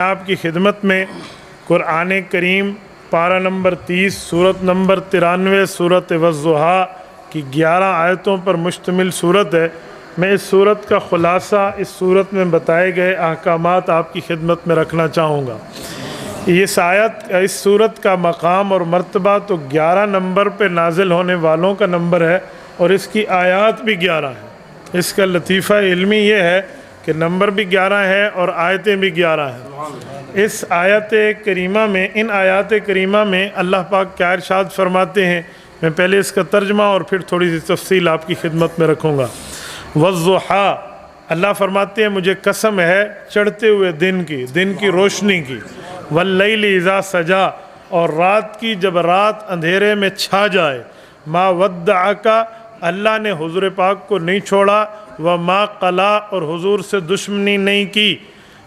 آپ کی خدمت میں قرآن کریم پارہ نمبر 30 صورت نمبر 93 صورت والضحیٰ کی 11 آیتوں پر مشتمل صورت ہے۔ میں اس صورت کا خلاصہ اس صورت میں بتائے گئے احکامات آپ کی خدمت میں رکھنا چاہوں گا۔ اس صورت کا مقام اور مرتبہ تو 11 نمبر پہ نازل ہونے والوں کا نمبر ہے اور اس کی آیات بھی 11 ہیں۔ اس کا لطیفہ علمی یہ ہے کہ نمبر بھی 11 ہے اور آیتیں بھی 11 ہیں۔ اس آیت کریمہ میں ان آیات کریمہ میں اللہ پاک کیا ارشاد فرماتے ہیں، میں پہلے اس کا ترجمہ اور پھر تھوڑی سی تفصیل آپ کی خدمت میں رکھوں گا۔ والضحیٰ، اللہ فرماتے ہیں مجھے قسم ہے چڑھتے ہوئے دن کی روشنی کی، واللیل اذا سجا، اور رات کی جب رات اندھیرے میں چھا جائے، ما ودعک، اللہ نے حضور پاک کو نہیں چھوڑا، وما قلا، اور حضور سے دشمنی نہیں کی،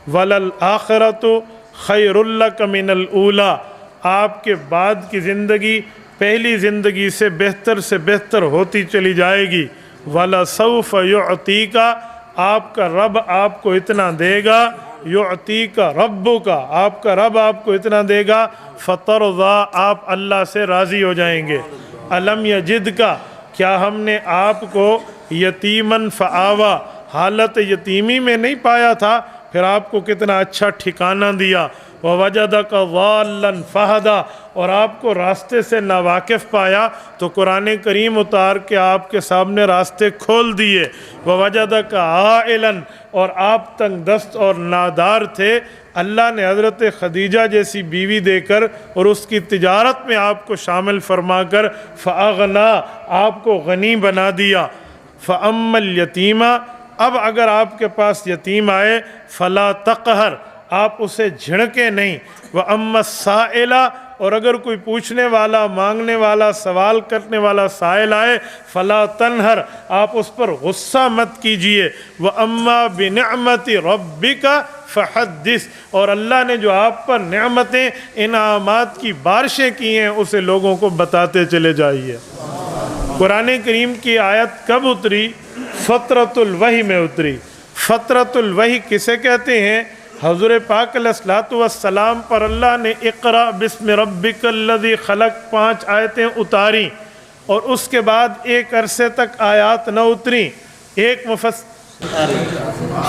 وللآخرۃ خیر لک من الاولی، آپ کے بعد کی زندگی پہلی زندگی سے بہتر ہوتی چلی جائے گی، وَلَسَوْفَ يُعْطِيكَ، آپ کا رب آپ کو اتنا دے گا، يُعْطِيكَ رَبُّكَ، آپ کا رب آپ کو اتنا دے گا، فَتَرْضَى، آپ اللہ سے راضی ہو جائیں گے۔ أَلَمْ يَجِدْكَ، کیا ہم نے آپ کو یتیماً فآویٰ، حالت یتیمی میں نہیں پایا تھا، پھر آپ کو کتنا اچھا ٹھکانہ دیا، وَوَجَدَكَ ضَالًّا فَہَدَىٰ، اور آپ کو راستے سے ناواقف پایا تو قرآن کریم اتار کے آپ کے سامنے راستے کھول دیے، وَوَجَدَكَ عَائِلًا، اور آپ تنگ دست اور نادار تھے، اللہ نے حضرت خدیجہ جیسی بیوی دے کر اور اس کی تجارت میں آپ کو شامل فرما کر فَأَغْنَىٰ، آپ کو غنی بنا دیا۔ فَأَمَّا الْيَتِيمَ، اب اگر آپ کے پاس یتیم آئے، فَلَا تَقْهَرْ، آپ اسے جھڑکیں نہیں، وَأَمَّا السَّائِلَ، اور اگر کوئی پوچھنے والا، مانگنے والا، سوال کرنے والا سائل آئے، فَلَا تَنْهَرْ، آپ اس پر غصہ مت کیجئے، وَأَمَّا بِنِعْمَةِ رَبِّكَ فَحَدِّثْ، اور اللہ نے جو آپ پر نعمتیں، انعامات کی بارشیں کی ہیں اسے لوگوں کو بتاتے چلے جائیے۔ قرآن کریم کی آیت کب اتری؟ فترۃ الوحی میں اتری۔ فترۃ الوحی کسے کہتے ہیں؟ حضور پاک علیہ الصلوۃ والسلام پر اللہ نے اقرأ بسم ربک الذی خلق 5 آیتیں اتاری اور اس کے بعد ایک عرصے تک آیات نہ اتری۔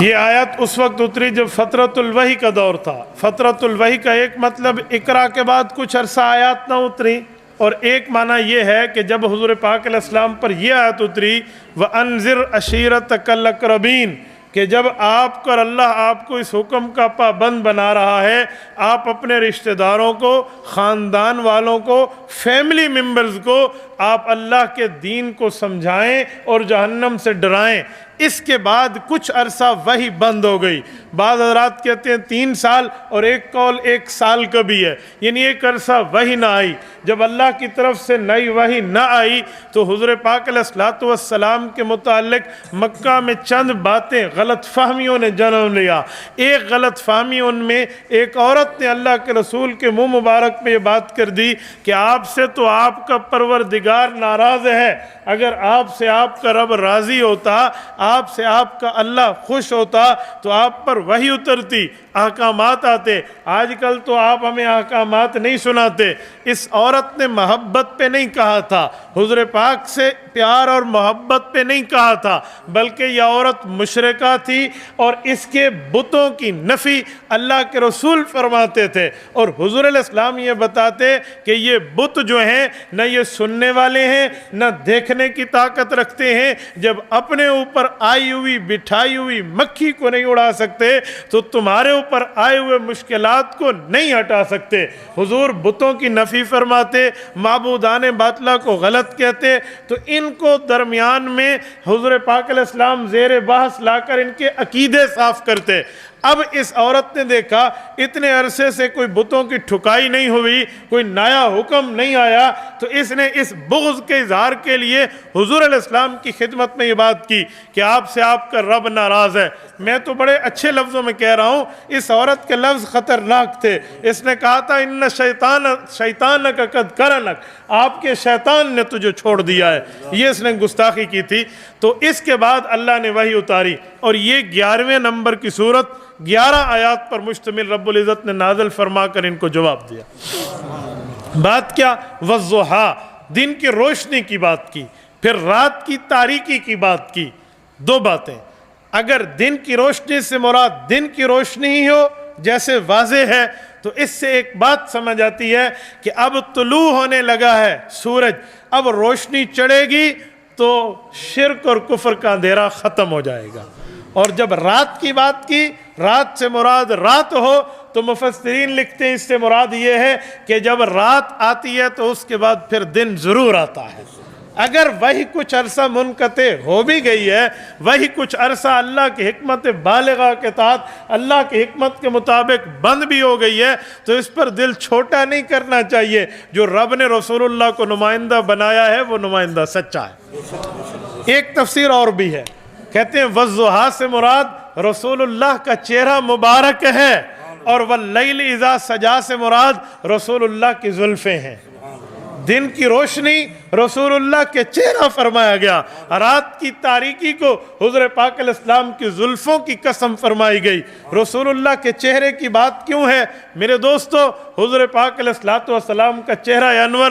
یہ آیت اس وقت اتری جب فترۃ الوحی کا دور تھا۔ فترۃ الوحی کا ایک مطلب اقرأ کے بعد کچھ عرصہ آیات نہ اتری، اور ایک معنی یہ ہے کہ جب حضور پاک علیہ السلام پر یہ آیت اتری وَأَنذِرْ عَشِيرَتَكَ الْأَقْرَبِينَ، کہ جب آپ کو اللہ آپ کو اس حکم کا پابند بنا رہا ہے، آپ اپنے رشتہ داروں کو، خاندان والوں کو، فیملی ممبرز کو آپ اللہ کے دین کو سمجھائیں اور جہنم سے ڈرائیں۔ اس کے بعد کچھ عرصہ وحی بند ہو گئی، بعض حضرات کہتے ہیں 3 سال، اور ایک قول 1 سال کا بھی ہے، یعنی ایک عرصہ وحی نہ آئی۔ جب اللہ کی طرف سے نئی وحی نہ آئی تو حضور پاک علیہ الصلوۃ والسلام کے متعلق مکہ میں چند باتیں، غلط فہمیوں نے جنم لیا۔ ایک غلط فہمی ان میں، ایک عورت نے اللہ کے رسول کے منہ مبارک میں یہ بات کر دی کہ آپ سے تو آپ کا پروردگار ناراض ہے، اگر آپ سے آپ کا رب راضی ہوتا، آپ سے آپ کا اللہ خوش ہوتا تو آپ پر وحی اترتی، احکامات آتے۔ آج کل تو آپ ہمیں احکامات نہیں سناتے۔ اس عورت نے محبت پہ نہیں کہا تھا، حضور پاک سے پیار اور محبت پہ نہیں کہا تھا، بلکہ یہ عورت مشرکہ تھی اور اس کے بتوں کی نفی اللہ کے رسول فرماتے تھے، اور حضور علیہ السلام یہ بتاتے کہ یہ بت جو ہیں نہ یہ سننے والے ہیں نہ دیکھنے کی طاقت رکھتے ہیں، جب اپنے اوپر آئی ہوئی بٹھائی ہوئی مکھی کو نہیں اڑا سکتے تو تمہارے اوپر آئے ہوئے مشکلات کو نہیں ہٹا سکتے۔ حضور بتوں کی نفی فرماتے، معبودان باطلہ کو غلط کہتے، تو ان کو درمیان میں حضور پاک علیہ السلام زیر بحث لا کر ان کے عقیدے صاف کرتے۔ اب اس عورت نے دیکھا اتنے عرصے سے کوئی بتوں کی ٹھکائی نہیں ہوئی، کوئی نیا حکم نہیں آیا، تو اس نے اس بغض کے اظہار کے لیے حضور علیہ السلام کی خدمت میں یہ بات کی کہ آپ سے آپ کا رب ناراض ہے۔ میں تو بڑے اچھے لفظوں میں کہہ رہا ہوں، اس عورت کے لفظ خطرناک تھے۔ اس نے کہا تھا ان شیطانک قد کرنک، آپ کے شیطان نے تجھے چھوڑ دیا ہے، یہ اس نے گستاخی کی تھی۔ تو اس کے بعد اللہ نے وحی اتاری اور یہ 11ویں نمبر کی صورت 11 آیات پر مشتمل رب العزت نے نازل فرما کر ان کو جواب دیا۔ بات کیا؟ والضحیٰ، دن کی روشنی کی بات کی، پھر رات کی تاریکی کی بات کی۔ دو باتیں، اگر دن کی روشنی سے مراد دن کی روشنی ہی ہو جیسے واضح ہے تو اس سے ایک بات سمجھ آتی ہے کہ اب طلوع ہونے لگا ہے سورج، اب روشنی چڑھے گی تو شرک اور کفر کا اندھیرا ختم ہو جائے گا۔ اور جب رات کی بات کی، رات سے مراد رات ہو تو مفسرین لکھتے ہیں اس سے مراد یہ ہے کہ جب رات آتی ہے تو اس کے بعد پھر دن ضرور آتا ہے۔ اگر وہی کچھ عرصہ منقطع ہو بھی گئی ہے، وہی کچھ عرصہ اللہ کی حکمت بالغہ کے تحت اللہ کی حکمت کے مطابق بند بھی ہو گئی ہے تو اس پر دل چھوٹا نہیں کرنا چاہیے۔ جو رب نے رسول اللہ کو نمائندہ بنایا ہے وہ نمائندہ سچا ہے۔ ایک تفسیر اور بھی ہے، کہتے ہیں والضحیٰ سے مراد رسول اللہ کا چہرہ مبارک ہے، اور واللیل اذا سجا سے مراد رسول اللہ کی زلفیں ہیں۔ دن کی روشنی رسول اللہ کے چہرہ فرمایا گیا، رات کی تاریکی کو حضور پاک علیہ السلام کی زلفوں کی قسم فرمائی گئی۔ رسول اللہ کے چہرے کی بات کیوں ہے میرے دوستو؟ حضور پاک علیہ السلام کا چہرہ انور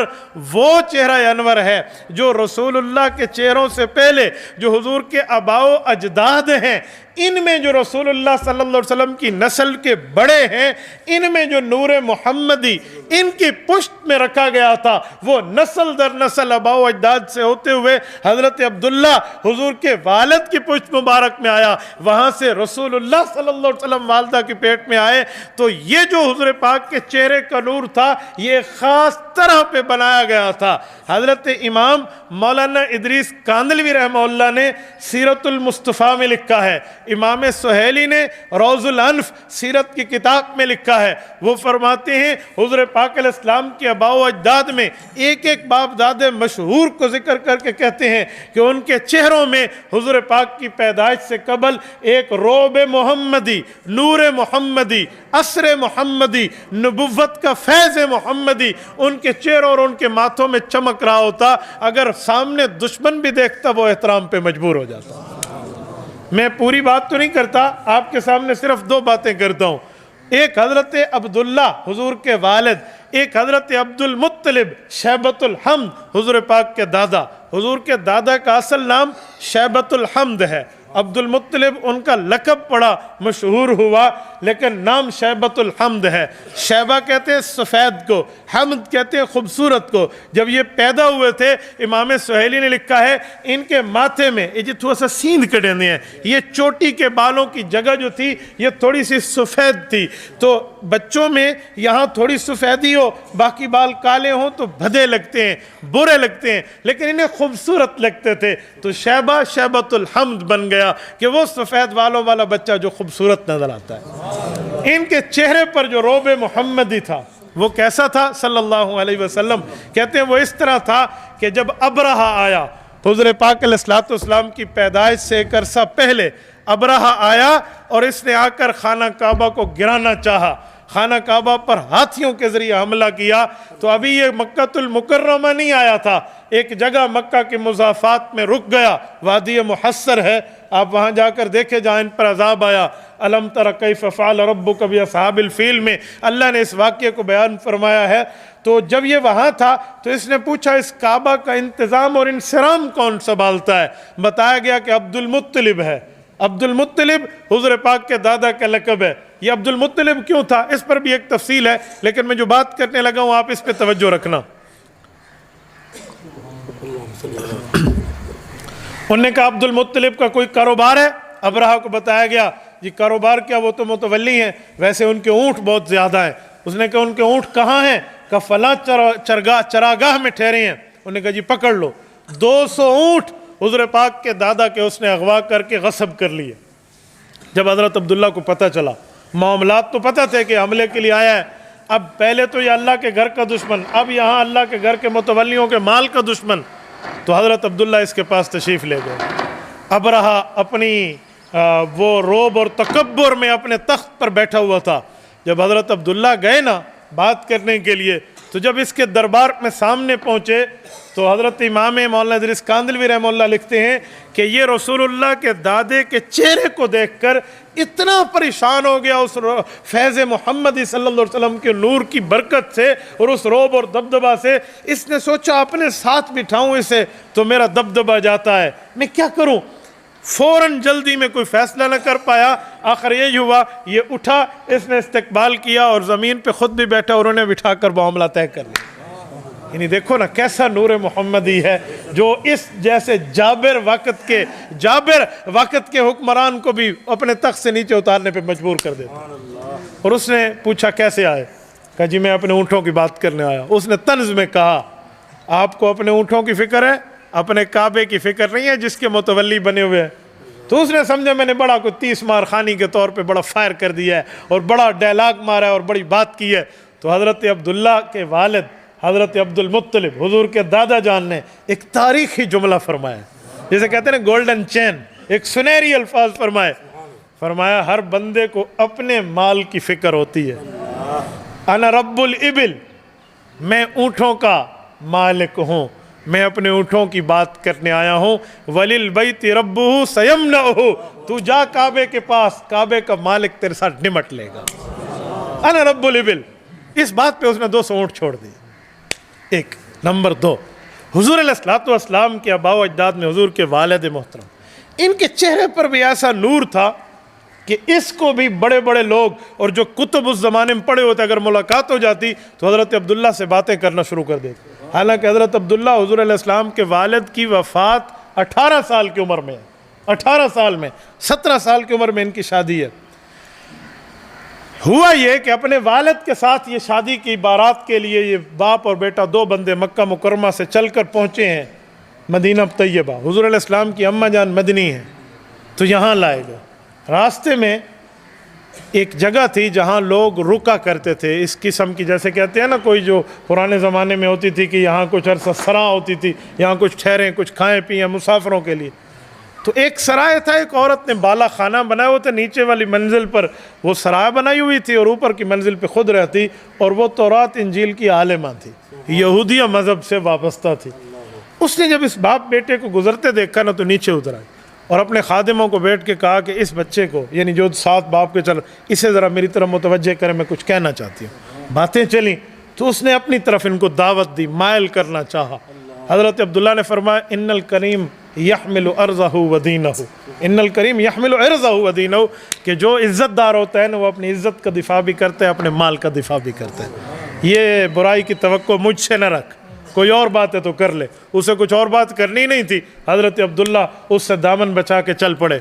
وہ چہرہ انور ہے جو رسول اللہ کے چہروں سے پہلے جو حضور کے آباء و اجداد ہیں، ان میں جو رسول اللہ صلی اللہ علیہ وسلم کی نسل کے بڑے ہیں، ان میں جو نور محمدی ان کی پشت میں رکھا گیا تھا، وہ نسل در نسل آباء و اجداد سے ہوتے ہوئے حضرت عبداللہ حضور کے والد کی پشت مبارک میں آیا، وہاں سے رسول اللہ صلی اللہ علیہ وسلم والدہ کی پیٹ میں آئے۔ تو یہ جو حضور پاک کے چہرے کا نور تھا یہ خاص طرح پہ بنایا گیا تھا۔ حضرت امام مولانا ادریس کاندلوی رحمہ اللہ نے سیرت المصطفیٰ میں لکھا ہے، امام سہیلی نے روض الانف سیرت کی کتاب میں لکھا ہے، وہ فرماتے ہیں حضور پاک علیہ السلام کے آباء و اجداد میں ایک ایک باپ دادے مشہور کو ذکر کر کے کہتے ہیں کہ ان کے چہروں میں حضور پاک کی پیدائش سے قبل ایک روب محمدی، نور محمدی، عصر محمدی، نبوت کا فیض محمدی ان کے چہروں اور ان کے ماتھوں میں چمک رہا ہوتا۔ اگر سامنے دشمن بھی دیکھتا وہ احترام پہ مجبور ہو جاتا۔ میں پوری بات تو نہیں کرتا، آپ کے سامنے صرف دو باتیں کرتا ہوں۔ ایک حضرت عبداللہ حضور کے والد، ایک حضرت عبد المطلب شیبۃ الحمد حضور پاک کے دادا۔ حضور کے دادا کا اصل نام شیبۃ الحمد ہے، عبد المطلب ان کا لقب پڑا مشہور ہوا لیکن نام شیبۃ الحمد ہے۔ شیبہ کہتے ہیں سفید کو، حمد کہتے ہیں خوبصورت کو۔ جب یہ پیدا ہوئے تھے امام سہیلی نے لکھا ہے ان کے ماتھے میں یہ جو تھوڑا سا سیندھ کٹے ہیں، یہ چوٹی کے بالوں کی جگہ جو تھی یہ تھوڑی سی سفید تھی۔ تو بچوں میں یہاں تھوڑی سفیدی ہو باقی بال کالے ہوں تو بھدے لگتے ہیں، برے لگتے ہیں، لیکن انہیں خوبصورت لگتے تھے۔ تو شیبہ شیبۃ الحمد بن گیا کہ وہ سفید بالوں والا بچہ جو خوبصورت نظر آتا ہے۔ ان کے چہرے پر جو روب محمدی تھا وہ کیسا تھا صلی اللہ علیہ وسلم؟ کہتے ہیں وہ اس طرح تھا کہ جب ابرہہ آیا، حضور پاک علیہ السلام کی پیدائش سے ایک عرصہ پہلے ابرہہ آیا اور اس نے آ کر خانہ کعبہ کو گرانا چاہا، خانہ کعبہ پر ہاتھیوں کے ذریعے حملہ کیا۔ تو ابھی یہ مکہ المکرمہ نہیں آیا تھا، ایک جگہ مکہ کے مضافات میں رک گیا، وادی محصر ہے، آپ وہاں جا کر دیکھیں جہاں ان پر عذاب آیا۔ الم تر کیف فعل ربک باصحاب الفیل میں اللہ نے اس واقعے کو بیان فرمایا ہے۔ تو جب یہ وہاں تھا تو اس نے پوچھا اس کعبہ کا انتظام اور انصرام کون سنبھالتا ہے؟ بتایا گیا کہ عبد المطلب ہے۔ عبد المطلب حضور پاک کے دادا کا لقب ہے۔ یہ عبد المطلب کیوں تھا اس پر بھی ایک تفصیل ہے، لیکن میں جو بات کرنے لگا ہوں آپ اس پہ توجہ رکھنا۔ انہوں نے کہا عبد المطلب کا کوئی کاروبار ہے؟ ابرہہ کو بتایا گیا یہ کاروبار کیا، وہ تو متولی ہیں، ویسے ان کے اونٹ بہت زیادہ ہیں۔ اس نے کہا ان کے اونٹ کہاں ہیں؟ کہا فلاں چراگاہ میں ٹھہرے ہیں۔ انہوں نے کہا جی پکڑ لو۔ 200 اونٹ حضور پاک کے دادا کے اس نے اغوا کر کے غصب کر لیے۔ جب حضرت عبداللہ کو پتہ چلا، معاملات تو پتہ تھے کہ حملے کے لیے آیا ہے، اب پہلے تو یہ اللہ کے گھر کا دشمن، اب یہاں اللہ کے گھر کے متولیوں کے مال کا دشمن، تو حضرت عبداللہ اس کے پاس تشریف لے گئے۔ ابرہہ اپنی وہ روب اور تکبر میں اپنے تخت پر بیٹھا ہوا تھا۔ جب حضرت عبداللہ گئے نا بات کرنے کے لیے تو جب اس کے دربار میں سامنے پہنچے تو حضرت امام مولانا ادریس کاندھلوی رحمہ اللہ لکھتے ہیں کہ یہ رسول اللہ کے دادے کے چہرے کو دیکھ کر اتنا پریشان ہو گیا اس فیض محمدی صلی اللہ علیہ وسلم کے نور کی برکت سے اور اس رعب اور دبدبہ سے، اس نے سوچا اپنے ساتھ بٹھاؤں اسے تو میرا دبدبہ جاتا ہے، میں کیا کروں؟ فوراً جلدی میں کوئی فیصلہ نہ کر پایا، آخر یہی ہوا، یہ اٹھا، اس نے استقبال کیا اور زمین پہ خود بھی بیٹھا اور انہیں بٹھا کر معاملہ طے کر لیا۔ یعنی دیکھو نا کیسا نور محمدی ہے جو اس جیسے جابر وقت کے حکمران کو بھی اپنے تخت سے نیچے اتارنے پہ مجبور کر دیتا۔ اور اس نے پوچھا کیسے آئے؟ کہا جی میں اپنے اونٹوں کی بات کرنے آیا۔ اس نے طنز میں کہا آپ کو اپنے اونٹوں کی فکر ہے، اپنے کعبے کی فکر نہیں ہے جس کے متولی بنے ہوئے ہیں؟ تو اس نے سمجھا میں نے بڑا کوئی 30 مار خانی کے طور پہ بڑا فائر کر دیا ہے اور بڑا ڈائلاگ مارا ہے اور بڑی بات کی ہے۔ تو حضرت عبداللہ کے والد حضرت عبد المطلب حضور کے دادا جان نے ایک تاریخی جملہ فرمایا، جسے کہتے ہیں نا گولڈن چین، ایک سنہری الفاظ فرمایا ہر بندے کو اپنے مال کی فکر ہوتی ہے۔ انا رب الابل، میں اونٹوں کا مالک ہوں، میں اپنے اونٹوں کی بات کرنے آیا ہوں۔ وَلِلْبَيْتِ رَبُّهُ سَيَمْنَعُهُ، تو جا کعبے کے پاس، کعبے کا مالک تیرے ساتھ نمٹ لے گا۔ انا رب الابل، اس بات پہ اس نے 200 اونٹ چھوڑ دی۔ ایک نمبر 2، حضور علیہ السلام کے آباء و اجداد میں حضور کے والد محترم، ان کے چہرے پر بھی ایسا نور تھا کہ اس کو بھی بڑے بڑے لوگ اور جو کتب اس زمانے میں پڑھے ہوتے اگر ملاقات ہو جاتی تو حضرت عبداللہ سے باتیں کرنا شروع کر دیتے۔ حالانکہ حضرت عبداللہ حضور علیہ السلام کے والد کی وفات 18 سال کی عمر میں ہے، 18 سال میں، 17 سال کی عمر میں ان کی شادی ہے۔ ہوا یہ کہ اپنے والد کے ساتھ یہ شادی کی بارات کے لیے یہ باپ اور بیٹا 2 بندے مکہ مکرمہ سے چل کر پہنچے ہیں مدینہ طیبہ۔ حضور علیہ السلام کی اماں جان مدنی ہیں تو یہاں لائے گئے۔ راستے میں ایک جگہ تھی جہاں لوگ رکا کرتے تھے، اس قسم کی جیسے کہتے ہیں نا کوئی جو پرانے زمانے میں ہوتی تھی کہ یہاں کچھ عرصہ سراں ہوتی تھی، یہاں کچھ ٹھہریں، کچھ کھائیں پئیں مسافروں کے لیے۔ تو ایک سرائے تھا، ایک عورت نے بالا خانہ بنایا ہوا تھا، نیچے والی منزل پر وہ سرائے بنائی ہوئی تھی اور اوپر کی منزل پہ خود رہتی، اور وہ تورات انجیل کی عالمہ تھی، یہودیہ مذہب سے وابستہ تھی۔ اس نے جب اس باپ بیٹے کو گزرتے دیکھا نا تو نیچے اتر آئی اور اپنے خادموں کو بیٹھ کے کہا کہ اس بچے کو، یعنی جو ساتھ باپ کے چل، اسے ذرا میری طرف متوجہ کریں، میں کچھ کہنا چاہتی ہوں۔ باتیں چلیں تو اس نے اپنی طرف ان کو دعوت دی، مائل کرنا چاہا۔ حضرت عبداللہ نے فرمایا ان الکریم یحمل عرضہ و دینہ، ان الکریم یحمل عرضہ و دینہ، کہ جو عزت دار ہوتا ہے نا وہ اپنی عزت کا دفاع بھی کرتا ہے، اپنے مال کا دفاع بھی کرتا ہے۔ یہ برائی کی توقع مجھ سے نہ رکھ، کوئی اور بات ہے تو کر لے، اسے کچھ اور بات کرنی نہیں تھی۔ حضرت عبداللہ اس سے دامن بچا کے چل پڑے،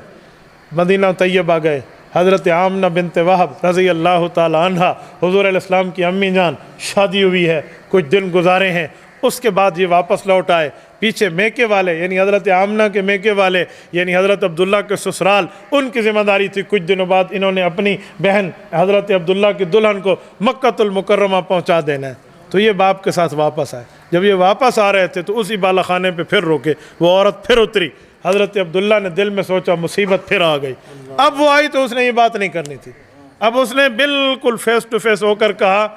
مدینہ طیبہ گئے۔ حضرت آمنہ بنت وہب رضی اللہ تعالی عنہ، حضور علیہ السلام کی امی جان، شادی ہوئی ہے، کچھ دن گزارے ہیں، اس کے بعد یہ واپس لوٹ آئے۔ پیچھے میکے والے یعنی حضرت آمنہ کے میکے والے یعنی حضرت عبداللہ کے سسرال، ان کی ذمہ داری تھی کچھ دنوں بعد انہوں نے اپنی بہن حضرت عبداللہ کی دلہن کو مکہ المکرمہ پہنچا دینا ہے۔ تو یہ باپ کے ساتھ واپس آئے۔ جب یہ واپس آ رہے تھے تو اسی بالا خانے پہ پھر روکے، وہ عورت پھر اتری۔ حضرت عبداللہ نے دل میں سوچا مصیبت پھر آ گئی۔ اب وہ آئی تو اس نے یہ بات نہیں کرنی تھی، اب اس نے بالکل فیس ٹو فیس ہو کر کہا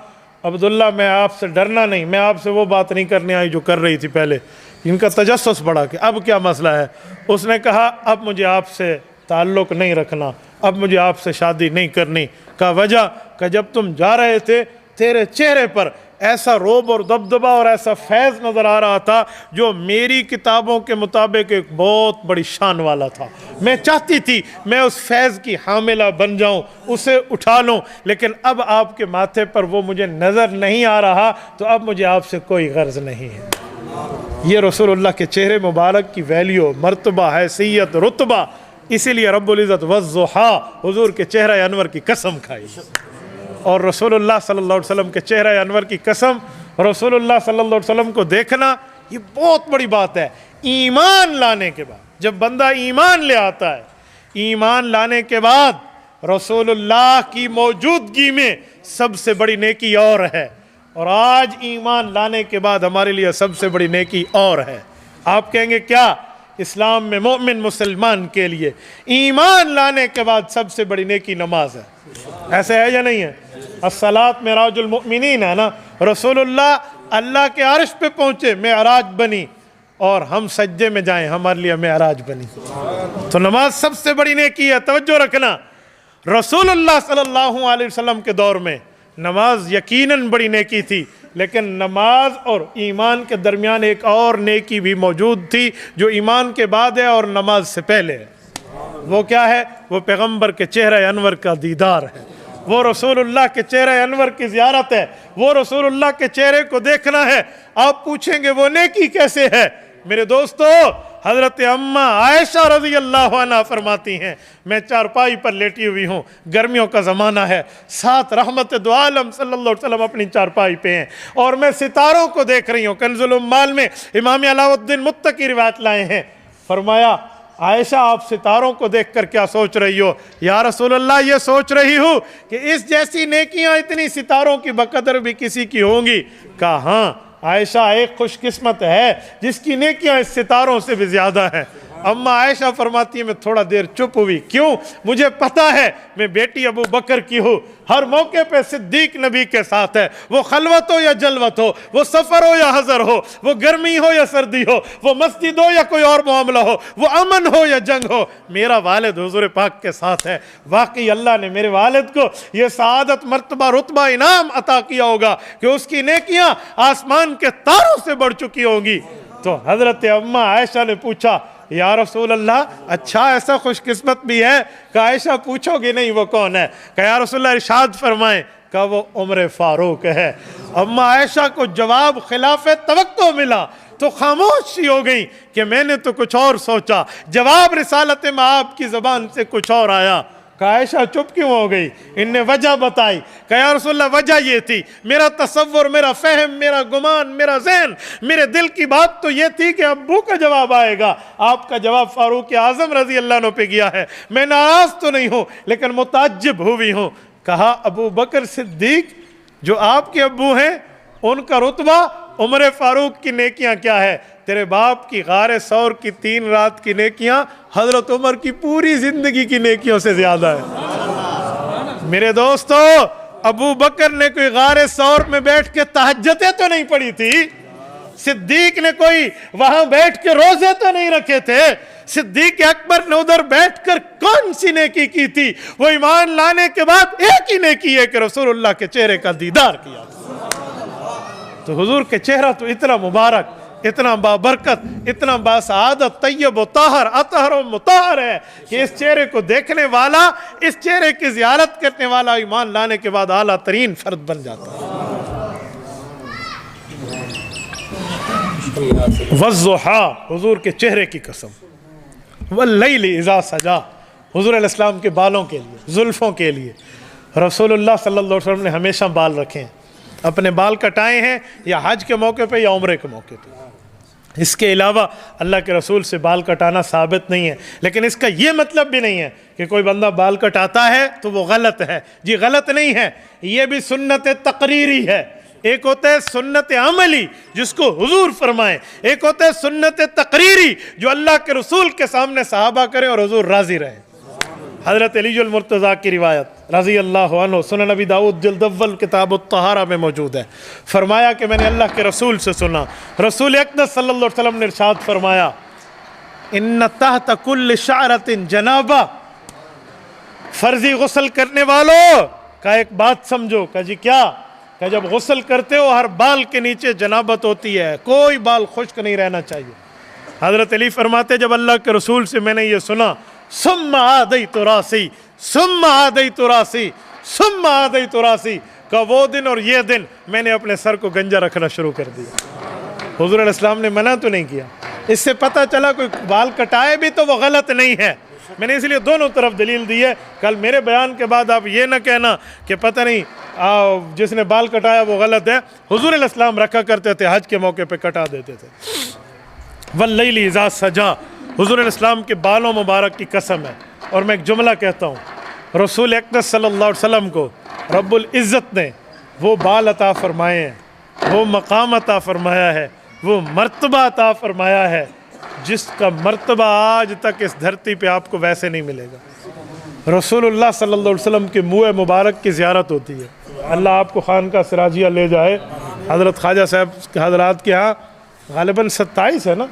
عبداللہ میں آپ سے ڈرنا نہیں، میں آپ سے وہ بات نہیں کرنے آئی جو کر رہی تھی پہلے۔ ان کا تجسس بڑھا کہ اب کیا مسئلہ ہے۔ اس نے کہا اب مجھے آپ سے تعلق نہیں رکھنا، اب مجھے آپ سے شادی نہیں کرنی۔ کا وجہ کہ جب تم جا رہے تھے تیرے چہرے پر ایسا روب اور دبدبہ اور ایسا فیض نظر آ رہا تھا جو میری کتابوں کے مطابق ایک بہت بڑی شان والا تھا۔ میں چاہتی تھی میں اس فیض کی حاملہ بن جاؤں، اسے اٹھا لوں، لیکن اب آپ کے ماتھے پر وہ مجھے نظر نہیں آ رہا، تو اب مجھے آپ سے کوئی غرض نہیں ہے۔ یہ رسول اللہ کے چہرے مبارک کی ویلیو، مرتبہ، حیثیت، رتبہ، اسی لیے رب العزت والضحیٰ حضور کے چہرہ انور کی قسم کھائی۔ اور رسول اللہ صلی اللہ علیہ وسلم کے چہرہ انور کی قسم، رسول اللہ صلی اللہ علیہ وسلم کو دیکھنا یہ بہت بڑی بات ہے۔ ایمان لانے کے بعد جب بندہ ایمان لے آتا ہے، ایمان لانے کے بعد رسول اللہ کی موجودگی میں سب سے بڑی نیکی اور ہے، اور آج ایمان لانے کے بعد ہمارے لیے سب سے بڑی نیکی اور ہے۔ آپ کہیں گے کیا؟ اسلام میں مومن مسلمان کے لیے ایمان لانے کے بعد سب سے بڑی نیکی نماز ہے۔ ایسے ہے یا نہیں ہے؟ الصلاۃ معراج المؤمنین ہے نا، رسول اللہ اللہ کے عرش پہ پہنچے، معراج بنی، اور ہم سجدے میں جائیں، ہمارے لیے معراج بنی۔ تو نماز سب سے بڑی نیکی ہے، توجہ رکھنا۔ رسول اللہ صلی اللہ علیہ وسلم کے دور میں نماز یقیناً بڑی نیکی تھی، لیکن نماز اور ایمان کے درمیان ایک اور نیکی بھی موجود تھی جو ایمان کے بعد ہے اور نماز سے پہلے ہے۔ وہ کیا ہے؟ وہ پیغمبر کے چہرہ انور کا دیدار ہے، وہ رسول اللہ کے چہرہ انور کی زیارت ہے، وہ رسول اللہ کے چہرے کو دیکھنا ہے۔ آپ پوچھیں گے وہ نیکی کیسے ہے؟ میرے دوستو، حضرت اماں عائشہ رضی اللہ عنہ فرماتی ہیں، میں چارپائی پر لیٹی ہوئی ہوں، گرمیوں کا زمانہ ہے، ساتھ رحمت دو عالم صلی اللہ علیہ وسلم اپنی چارپائی پہ ہیں، اور میں ستاروں کو دیکھ رہی ہوں۔ کنز العمال میں امام علاء الدین متقی روایت لائے ہیں، فرمایا عائشہ آپ ستاروں کو دیکھ کر کیا سوچ رہی ہو؟ یا رسول اللہ یہ سوچ رہی ہوں کہ اس جیسی نیکیاں اتنی ستاروں کی بقدر بھی کسی کی ہوں گی؟ کہا ہاں، عائشہ ایک خوش قسمت ہے جس کی نیکیاں اس ستاروں سے بھی زیادہ ہیں۔ اماں عائشہ فرماتی ہے میں تھوڑا دیر چپ ہوئی، کیوں؟ مجھے پتا ہے میں بیٹی ابو بکر کی ہوں، ہر موقع پہ صدیق نبی کے ساتھ ہے، وہ خلوت ہو یا جلوت ہو، وہ سفر ہو یا حضر ہو، وہ گرمی ہو یا سردی ہو، وہ مسجد ہو یا کوئی اور معاملہ ہو، وہ امن ہو یا جنگ ہو، میرا والد حضور پاک کے ساتھ ہے۔ واقعی اللہ نے میرے والد کو یہ سعادت، مرتبہ، رتبہ، انعام عطا کیا ہوگا کہ اس کی نیکیاں آسمان کے تاروں سے بڑھ چکی ہوں گی۔ تو حضرت اماں عائشہ نے پوچھا یا رسول اللہ اچھا ایسا خوش قسمت بھی ہے؟ کہ عائشہ پوچھو گے نہیں وہ کون ہے؟ کہ یا رسول اللہ ارشاد فرمائیں، کہ وہ عمر فاروق ہے۔ اماں عائشہ کو جواب خلاف توقع ملا تو خاموشی ہو گئی کہ میں نے تو کچھ اور سوچا، جواب رسالت مآب کی زبان سے کچھ اور آیا۔ کہ عائشہ چپ کیوں ہو گئی؟ ان نے وجہ بتائی کہ یا رسول اللہ وجہ یہ تھی، میرا تصور، میرا فہم، میرا گمان، میرا ذہن، میرے دل کی بات تو یہ تھی کہ ابو کا جواب آئے گا، آپ کا جواب فاروق اعظم رضی اللہ عنہ پہ گیا ہے۔ میں ناراض تو نہیں ہوں لیکن متعجب ہوئی ہوں۔ کہا ابو بکر صدیق جو آپ کے ابو ہیں ان کا رتبہ عمر فاروق کی نیکیاں کیا ہے؟ تیرے باپ کی غار ثور کی 3 رات کی نیکیاں حضرت عمر کی پوری زندگی کی نیکیوں سے زیادہ ہے۔ میرے دوستو، ابو بکر نے کوئی غار ثور میں بیٹھ کے تہجدیں تو نہیں پڑھی تھی، صدیق نے کوئی وہاں بیٹھ کے روزے تو نہیں رکھے تھے، صدیق اکبر نے ادھر بیٹھ کر کون سی نیکی کی تھی؟ وہ ایمان لانے کے بعد ایک ہی نیکی ہے کہ رسول اللہ کے چہرے کا دیدار کیا۔ تو حضور کے چہرہ تو اتنا مبارک، اتنا بابرکت، اتنا باسعادت، طیب و طاہر، اطہر و مطہر ہے کہ اس چہرے کو دیکھنے والا، اس چہرے کی زیارت کرنے والا ایمان لانے کے بعد اعلیٰ ترین فرد بن جاتا ہے۔ والضحیٰ، حضور کے چہرے کی قسم، واللیل اذا سجا، حضور علیہ السلام کے بالوں کے لیے، زلفوں کے لیے رسول اللہ صلی اللہ علیہ وسلم نے ہمیشہ بال رکھے ہیں، اپنے بال کٹائے ہیں یا حج کے موقع پہ یا عمرے کے موقع پہ۔ اس کے علاوہ اللہ کے رسول سے بال کٹانا ثابت نہیں ہے، لیکن اس کا یہ مطلب بھی نہیں ہے کہ کوئی بندہ بال کٹاتا ہے تو وہ غلط ہے۔ جی غلط نہیں ہے، یہ بھی سنت تقریری ہے۔ ایک ہوتا ہے سنت عملی جس کو حضور فرمائیں، ایک ہوتا ہے سنت تقریری جو اللہ کے رسول کے سامنے صحابہ کریں اور حضور راضی رہیں۔ حضرت علی المرتضیٰ کی روایت رضی اللہ عنہ سنن نبی داؤد جلد اول کتاب الطہارہ میں موجود ہے، فرمایا کہ میں نے اللہ کے رسول سے سنا، رسول اقدس صلی اللہ علیہ وسلم نے ارشاد فرمایا ان تحت کل شعرۃ جنابہ، فرضی غسل کرنے والوں کا ایک بات سمجھو۔ کہ جی کیا؟ کہ جب غسل کرتے ہو ہر بال کے نیچے جنابت ہوتی ہے، کوئی بال خشک نہیں رہنا چاہیے۔ حضرت علی فرماتے جب اللہ کے رسول سے میں نے یہ سنا، ثم عادیت راسی، ثم عادیت راسی، ثم عادیت راسی، کہ وہ دن اور یہ دن میں نے اپنے سر کو گنجا رکھنا شروع کر دیا۔ حضور علیہ السلام نے منع تو نہیں کیا، اس سے پتہ چلا کوئی بال کٹائے بھی تو وہ غلط نہیں ہے۔ میں نے اس لیے دونوں طرف دلیل دی ہے، کل میرے بیان کے بعد آپ یہ نہ کہنا کہ پتہ نہیں جس نے بال کٹایا وہ غلط ہے۔ حضور علیہ السلام رکھا کرتے تھے، حج کے موقع پہ کٹا دیتے تھے۔ واللیل اذا سجا، حضور علیہ السلام کے بالوں مبارک کی قسم ہے۔ اور میں ایک جملہ کہتا ہوں، رسول اقدس صلی اللہ علیہ وسلم کو رب العزت نے وہ بال عطا فرمائے ہیں، وہ مقام عطا فرمایا ہے، وہ مرتبہ عطا فرمایا ہے جس کا مرتبہ آج تک اس دھرتی پہ آپ کو ویسے نہیں ملے گا۔ رسول اللہ صلی اللہ علیہ وسلم کے منہ مبارک کی زیارت ہوتی ہے۔ اللہ آپ کو خانقاہ سراجیہ لے جائے۔ حضرت خواجہ صاحب کے حضرات کے ہاں غالباً 27 ہے نا،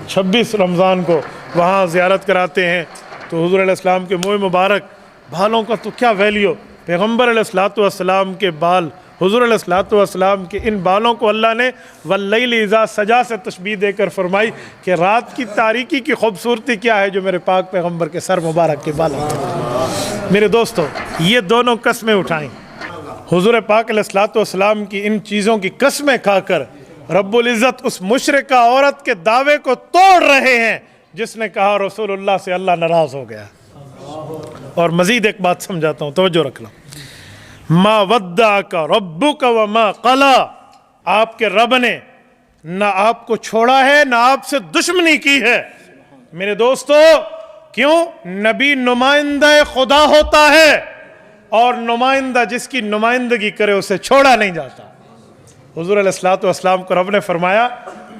26 رمضان کو وہاں زیارت کراتے ہیں. تو حضور علیہ السلام کے منہ مبارک بالوں کا تو کیا ویلیو. پیغمبر علیہ الصلوۃ والسلام کے بال، حضور علیہ الصلوۃ والسلام کے ان بالوں کو اللہ نے واللیل اذا سجا سے تشبیہ دے کر فرمائی کہ رات کی تاریکی کی خوبصورتی کیا ہے جو میرے پاک پیغمبر کے سر مبارک کے بالوں. میرے دوستو، یہ دونوں قسمیں اٹھائیں. حضور پاک علیہ الصلوۃ والسلام کی ان چیزوں کی قسمیں کھا کر رب العزت اس مشرکہ عورت کے دعوے کو توڑ رہے ہیں جس نے کہا رسول اللہ سے اللہ ناراض ہو گیا. اور مزید ایک بات سمجھاتا ہوں، توجہ رکھنا. ما ودعک ربک وما قلی، آپ کے رب نے نہ آپ کو چھوڑا ہے نہ آپ سے دشمنی کی ہے. میرے دوستو، کیوں؟ نبی نمائندہ خدا ہوتا ہے اور نمائندہ جس کی نمائندگی کرے اسے چھوڑا نہیں جاتا. حضور علیہ الصلوۃ والسلام کو رب نے فرمایا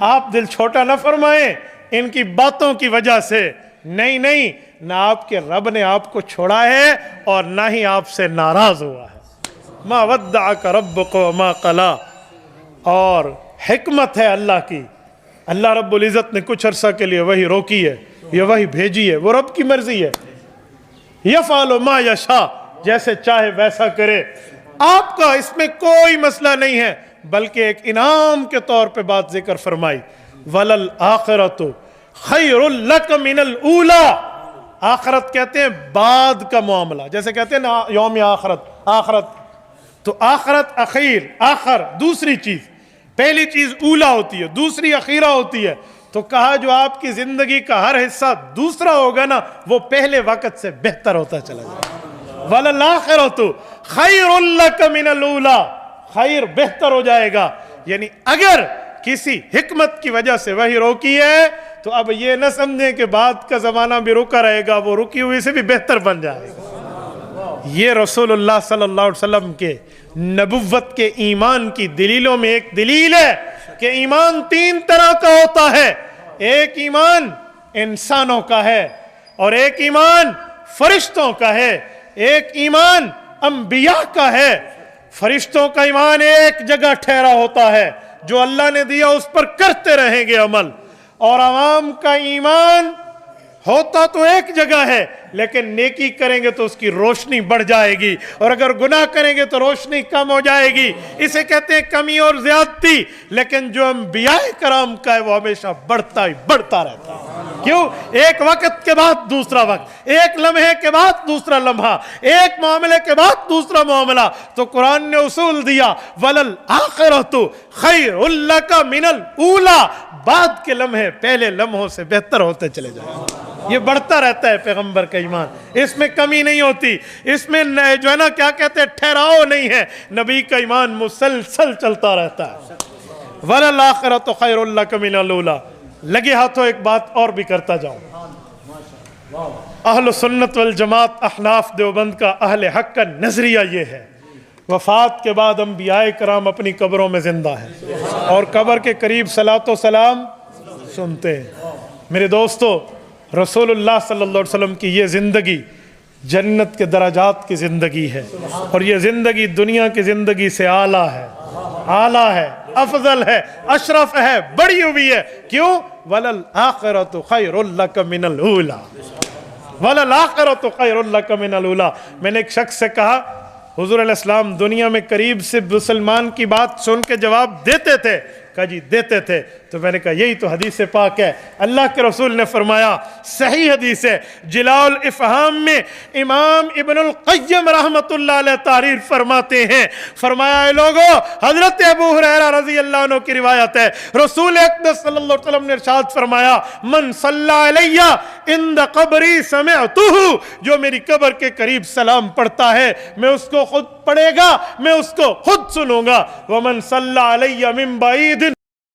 آپ دل چھوٹا نہ فرمائیں ان کی باتوں کی وجہ سے. نہیں نہیں، نہ آپ کے رب نے آپ کو چھوڑا ہے اور نہ ہی آپ سے ناراض ہوا ہے. ما ودعک ربک وما قلی. اور حکمت ہے اللہ کی، اللہ رب العزت نے کچھ عرصہ کے لیے وہی روکی ہے یا وہی بھیجی ہے، وہ رب کی مرضی ہے. یفعل ما یشاء، جیسے چاہے ویسا کرے. آپ کا اس میں کوئی مسئلہ نہیں ہے، بلکہ ایک انعام کے طور پہ بات ذکر فرمائی. وَلَلْآخِرَةُ خَيْرٌ لَكَ مِنَ الْأُولَى. آخرت کہتے ہیں بعد کا معاملہ، جیسے کہتے ہیں نا یوم آخرت. تو آخرت اخیر، آخر دوسری چیز، پہلی چیز اولا ہوتی ہے، دوسری اخیرہ ہوتی ہے. تو کہا جو آپ کی زندگی کا ہر حصہ دوسرا ہوگا نا وہ پہلے وقت سے بہتر ہوتا چلا جائے. وَلَلْآخِرَةُ خَيْرٌ لَكَ مِنَ الْأُولَى. خیر بہتر ہو جائے گا. یعنی اگر کسی حکمت کی وجہ سے وہی روکی ہے تو اب یہ نہ سمجھیں کہ بعد کا زمانہ بھی رکا رہے گا، وہ رکی ہوئی سے بھی بہتر بن جائے گا. یہ رسول اللہ صلی اللہ علیہ وسلم کے نبوت کے ایمان کی دلیلوں میں ایک دلیل ہے کہ ایمان 3 طرح کا ہوتا ہے. ایک ایمان انسانوں کا ہے اور ایک ایمان فرشتوں کا ہے، ایک ایمان انبیاء کا ہے. فرشتوں کا ایمان ایک جگہ ٹھہرا ہوتا ہے، جو اللہ نے دیا اس پر کرتے رہیں گے عمل. اور عوام کا ایمان ہوتا تو ایک جگہ ہے لیکن نیکی کریں گے تو اس کی روشنی بڑھ جائے گی اور اگر گناہ کریں گے تو روشنی کم ہو جائے گی. اسے کہتے ہیں کمی اور زیادتی. لیکن جو انبیاء کرام کا ہے وہ ہمیشہ بڑھتا ہی بڑھتا رہتا ہے. کیوں؟ ایک وقت کے بعد دوسرا وقت، ایک لمحے کے بعد دوسرا لمحہ، ایک معاملے کے بعد دوسرا معاملہ. تو قرآن نے اصول دیا وَلَلْآخِرَةُ خَيْرٌ لَكَ مِنَ الْأُولَى. بعد کے لمحے پہلے لمحوں سے بہتر ہوتے چلے جائیں. یہ بڑھتا رہتا ہے پیغمبر کا ایمان، اس میں کمی نہیں ہوتی، اس میں جو ہے نا کیا کہتے ہیں ٹھہراؤ نہیں ہے. نبی کا ایمان مسلسل چلتا رہتا ہے. وَلَلْآخِرَةُ خَيْرٌ لَكَ مِنَ الْأُولَى. لگے ہاتھوں ایک بات اور بھی کرتا جاؤں. اہل سنت والجماعت احناف دیوبند کا اہل حق کا نظریہ یہ ہے وفات کے بعد انبیاء کرام اپنی قبروں میں زندہ ہیں اور قبر کے قریب صلاۃ و سلام سنتے ہیں. میرے دوستو، رسول اللہ صلی اللہ علیہ وسلم کی یہ زندگی جنت کے درجات کی زندگی ہے اور یہ زندگی دنیا کی زندگی سے اعلیٰ ہے، افضل ہے، اشرف ہے، بڑی ہوئی ہے. کیوں؟ وَلَلْآخِرَةُ خَيْرٌ لَكَ مِنَ الْأُولَى. وَلَلْآخِرَةُ خَيْرٌ لَكَ مِنَ الْأُولَى. میں نے ایک شخص سے کہا حضور علیہ السلام دنیا میں قریب سے مسلمان کی بات سن کے جواب دیتے تھے. کہا جی دیتے تھے. تو میں نے کہا یہی تو حدیث پاک ہے. اللہ کے رسول نے فرمایا، صحیح حدیث ہے، جلاء الافہام میں امام ابن القیم رحمت اللہ علیہ تحریر فرماتے ہیں، فرمایا اے لوگو، حضرت ابو ہریرہ رضی اللہ عنہ کی روایت ہے، رسول اقدس صلی اللہ علیہ وسلم نے ارشاد فرمایا، من صلی علیہ عند قبری سمعتہ، جو میری قبر کے قریب سلام پڑھتا ہے میں اس کو خود پڑھے گا، میں اس کو خود سنوں گا. ومن صلی علیہ من بعید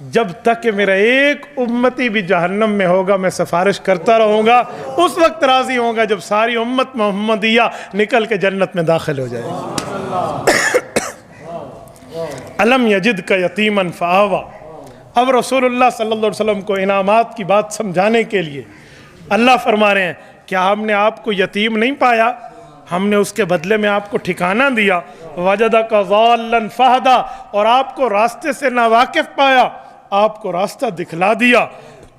جب تک کہ میرا ایک امتی بھی جہنم میں ہوگا میں سفارش کرتا رہوں گا، اس وقت راضی ہوں گا جب ساری امت محمدیہ نکل کے جنت میں داخل ہو جائے گی۔ الم یجدک یتیما فآویٰ۔ اب رسول اللہ صلی اللہ علیہ وسلم کو انعامات کی بات سمجھانے کے لیے اللہ فرما رہے ہیں کیا ہم نے آپ کو یتیم نہیں پایا، ہم نے اس کے بدلے میں آپ کو ٹھکانہ دیا، وجدک ضالا فہدا، اور آپ کو راستے سے ناواقف پایا، آپ کو راستہ دکھلا دیا،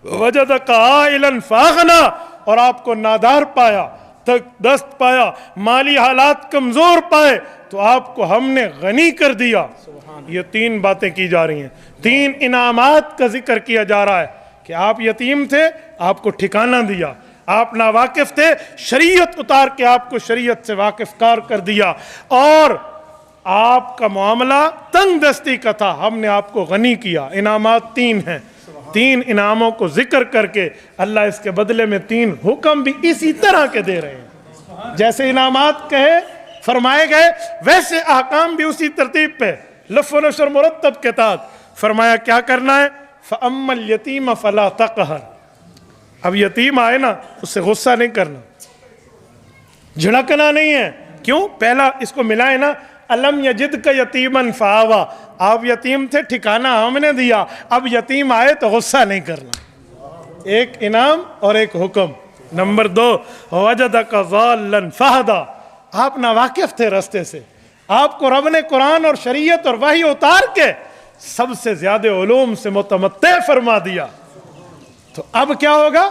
وجدک عائلا فاغنا، اور آپ کو نادار پایا، تک دست پایا، مالی حالات کمزور پائے تو آپ کو ہم نے غنی کر دیا۔ یہ تین باتیں کی جا رہی ہیں، تین انعامات کا ذکر کیا جا رہا ہے کہ آپ یتیم تھے، آپ کو ٹھکانہ دیا، آپ ناواقف تھے، شریعت اتار کے آپ کو شریعت سے واقف کار کر دیا، اور آپ کا معاملہ تنگ دستی کا تھا، ہم نے آپ کو غنی کیا۔ انعامات تین ہیں، تین انعاموں کو ذکر کر کے اللہ اس کے بدلے میں تین حکم بھی اسی طرح کے دے رہے ہیں۔ جیسے انعامات کہے فرمائے گئے ویسے احکام بھی اسی ترتیب پہ لف و نشر مرتب کے تحت فرمایا کیا کرنا ہے، فَأَمَّا الْيَتِيمَ فَلَا تَقْهَرْ۔ اب یتیم آئے نا اس سے غصہ نہیں کرنا، جھڑکنا نہیں ہے، کیوں؟ پہلا اس کو ملا ہے نا، الم یجدک یتیما فآویٰ، آپ یتیم تھے، ٹھکانہ ہم نے دیا، اب یتیم آئے تو غصہ نہیں کرنا۔ ایک انعام اور ایک حکم۔ نمبر دو، وجدک ضالا فہدا، آپ ناواقف تھے راستے سے، آپ کو رب نے قرآن اور شریعت اور وحی اتار کے سب سے زیادہ علوم سے متمتع فرما دیا، تو اب کیا ہوگا،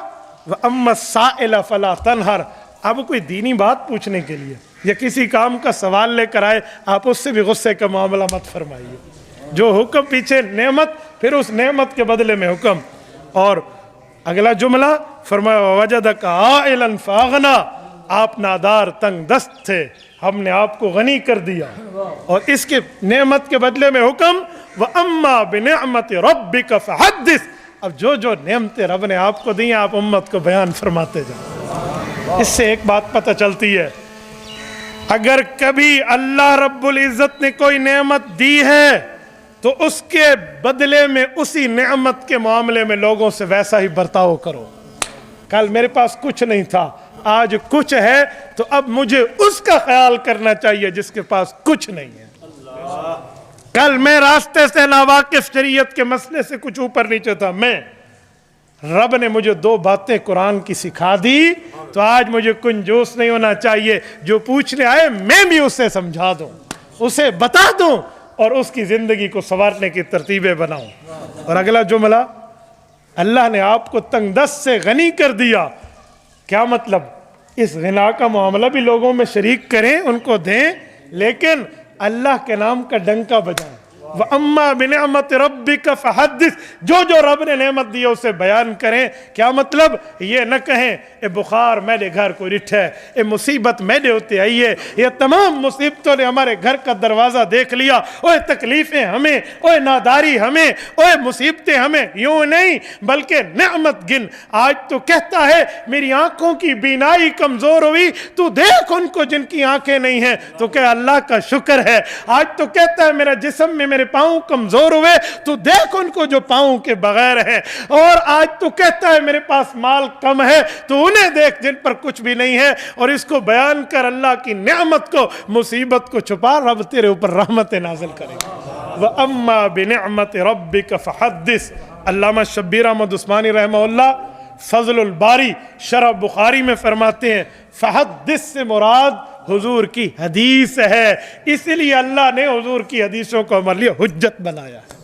وَأَمَّا السَّائِلَ فَلَا تَنْهَرْ۔ اب کوئی دینی بات پوچھنے کے لیے یا کسی کام کا سوال لے کر آئے آپ اس سے بھی غصے کا معاملہ مت فرمائیے، جو حکم پیچھے نعمت، پھر اس نعمت کے بدلے میں حکم۔ اور اگلا جملہ فرمایا وَوَجَدَكَ عَائِلًا فَأَغْنَىٰ، آپ نادار تنگ دست تھے، ہم نے آپ کو غنی کر دیا، اور اس کے نعمت کے بدلے میں حکم وَأَمَّا بِنِعْمَةِ رَبِّكَ فَحَدِّثْ۔ اب جو جو نعمتیں رب نے آپ کو دی ہیں آپ امت کو بیان فرماتے جائیں۔ اس سے ایک بات پتہ چلتی ہے، اگر کبھی اللہ رب العزت نے کوئی نعمت دی ہے تو اس کے بدلے میں اسی نعمت کے معاملے میں لوگوں سے ویسا ہی برتاؤ کرو۔ کل میرے پاس کچھ نہیں تھا، آج کچھ ہے، تو اب مجھے اس کا خیال کرنا چاہیے جس کے پاس کچھ نہیں ہے۔ کل میں راستے سے ناواقف، شریعت کے مسئلے سے کچھ اوپر نیچے تھا، رب نے مجھے دو باتیں قرآن کی سکھا دی، تو آج مجھے کنجوس نہیں ہونا چاہیے، جو پوچھنے آئے میں بھی اسے سمجھا دوں، اسے بتا دوں، اور اس کی زندگی کو سنوارنے کی ترتیبیں بناؤں۔ اور اگلا جملہ، اللہ نے آپ کو تنگ دست سے غنی کر دیا، کیا مطلب؟ اس غنا کا معاملہ بھی لوگوں میں شریک کریں، ان کو دیں، لیکن اللہ کے نام کا ڈنکا بجائیں۔ وَأَمَّا بِنِعْمَةِ رَبِّكَ فَحَدِّثْ، جو جو رب نے نعمت دی ہے اسے بیان کریں۔ کیا مطلب؟ یہ نہ کہیں اے بخار میرے گھر کو رٹھ ہے، اے مصیبت میرے ہوتے آئی ہے، یہ تمام مصیبتوں نے ہمارے گھر کا دروازہ دیکھ لیا، اوہ تکلیفیں ہمیں، اوہ ناداری ہمیں، اوہ مصیبتیں ہمیں، یوں نہیں بلکہ نعمت گن۔ آج تو کہتا ہے میری آنکھوں کی بینائی کمزور ہوئی، تو دیکھ ان کو جن کی آنکھیں نہیں ہیں، تو کہ اللہ کا شکر ہے۔ آج تو کہتا ہے میرا جسم میں میرے پاؤں کمزور ہوئے، تو دیکھ ان کو جو پاؤں کے بغیر ہیں۔ اور آج تو کہتا ہے میرے پاس مال کم ہے، تو انہیں دیکھ جن پر کچھ بھی نہیں ہے، اور اس کو بیان کر اللہ کی نعمت کو، مصیبت کو چھپا، رب تیرے اوپر رحمت نازل کرے گا۔ وَأَمَّا بِنِعْمَةِ رَبِّكَ فَحَدِّثْ۔ علامہ شبیر احمد عثمانی رحمہ اللہ فضل الباری شرح بخاری میں فرماتے ہیں فحدث سے مراد حضور کی حدیث ہے، اس لیے اللہ نے حضور کی حدیثوں کو ہمارے لیے حجت بنایا ہے۔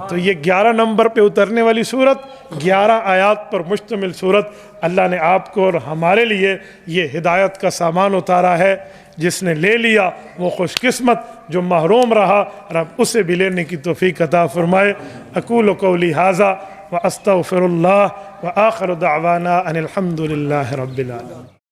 تو یہ 11 نمبر پہ اترنے والی سورت، 11 آیات پر مشتمل سورت، اللہ نے آپ کو اور ہمارے لیے یہ ہدایت کا سامان اتارا ہے۔ جس نے لے لیا وہ خوش قسمت، جو محروم رہا رب اسے بھی لینے کی توفیق عطا فرمائے۔ اقول قولی ھذا واستغفر اللہ وآخر دعوانا ان الحمد للہ رب العالمین۔